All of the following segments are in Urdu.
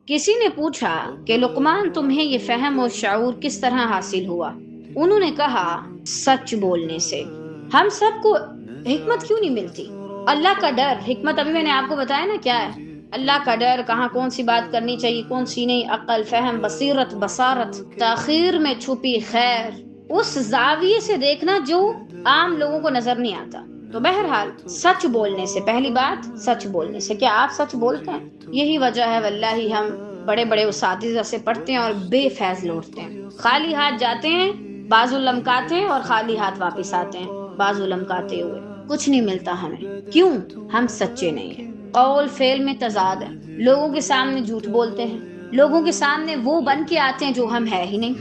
کسی نے پوچھا کہ لقمان تمہیں یہ فہم اور شعور کس طرح حاصل ہوا؟ انہوں نے کہا سچ بولنے سے۔ ہم سب کو حکمت کیوں نہیں ملتی؟ اللہ کا ڈر، حکمت ابھی میں نے آپ کو بتایا نا کیا ہے۔ اللہ کا ڈر، کہاں کون سی بات کرنی چاہیے کون سی نہیں، عقل، فہم، بصیرت، بصارت، تاخیر میں چھپی خیر، اس زاویے سے دیکھنا جو عام لوگوں کو نظر نہیں آتا۔ تو بہرحال سچ بولنے سے، پہلی بات سچ بولنے سے۔ کیا آپ سچ بولتے ہیں؟ یہی وجہ ہے واللہ ہم بڑے بڑے اساتذہ سے پڑھتے ہیں اور بے فیض لوٹتے ہیں۔ خالی ہاتھ جاتے ہیں، بازو لمکاتے ہیں اور خالی ہاتھ واپس آتے ہیں بازو لمکاتے ہوئے، کچھ نہیں ملتا ہمیں۔ کیوں؟ ہم سچے نہیں ہیں۔ قول فعل میں تضاد ہے، لوگوں کے سامنے جھوٹ بولتے ہیں، لوگوں کے سامنے وہ بن کے آتے ہیں جو ہم ہے ہی نہیں،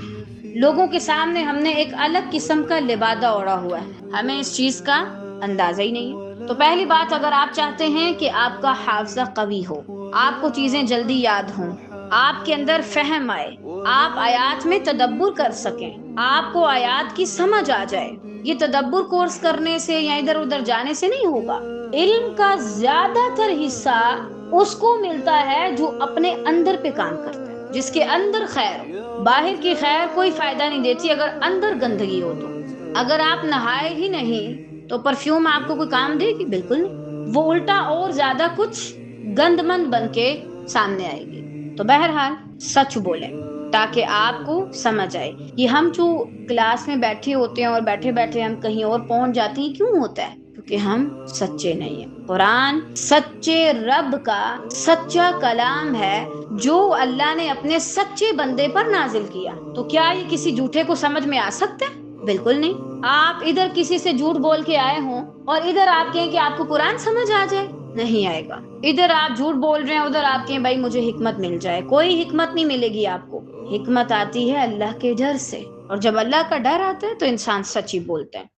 لوگوں کے سامنے ہم نے ایک الگ قسم کا لبادہ اوڑا ہوا ہے، ہمیں اس چیز کا اندازہ ہی نہیں ہے۔ تو پہلی بات، اگر آپ چاہتے ہیں کہ آپ کا حافظہ قوی ہو، آپ کو چیزیں جلدی یاد ہوں، آپ کے اندر فہم آئے، آپ آیات میں تدبر کر سکیں، آپ کو آیات کی سمجھ آ جائے، یہ تدبر کورس کرنے سے یا ادھر ادھر جانے سے نہیں ہوگا۔ علم کا زیادہ تر حصہ اس کو ملتا ہے جو اپنے اندر پہ کام کرتا ہے، جس کے اندر خیر ہو۔ باہر کی خیر کوئی فائدہ نہیں دیتی اگر اندر گندگی ہو تو۔ اگر آپ نہائے ہی نہیں تو پرفیوم آپ کو کوئی کام دے گی؟ بالکل نہیں، وہ الٹا اور زیادہ کچھ گند مند بن کے سامنے آئے گی۔ تو بہرحال سچ بولیں تاکہ آپ کو سمجھ آئے۔ یہ ہم جو کلاس میں بیٹھے ہوتے ہیں اور بیٹھے بیٹھے ہم کہیں اور پہنچ جاتے ہیں، کیوں ہوتا ہے؟ کیونکہ ہم سچے نہیں ہیں۔ قرآن سچے رب کا سچا کلام ہے جو اللہ نے اپنے سچے بندے پر نازل کیا۔ تو کیا یہ کسی جھوٹے کو سمجھ میں آ سکتا ہے؟ بالکل نہیں۔ آپ ادھر کسی سے جھوٹ بول کے آئے ہوں اور ادھر آپ کہیں کہ آپ کو قرآن سمجھ آ جائے، نہیں آئے گا۔ ادھر آپ جھوٹ بول رہے ہیں، ادھر آپ کہیں بھائی مجھے حکمت مل جائے، کوئی حکمت نہیں ملے گی آپ کو۔ حکمت آتی ہے اللہ کے ڈر سے، اور جب اللہ کا ڈر آتا ہے تو انسان سچ ہی بولتے ہیں۔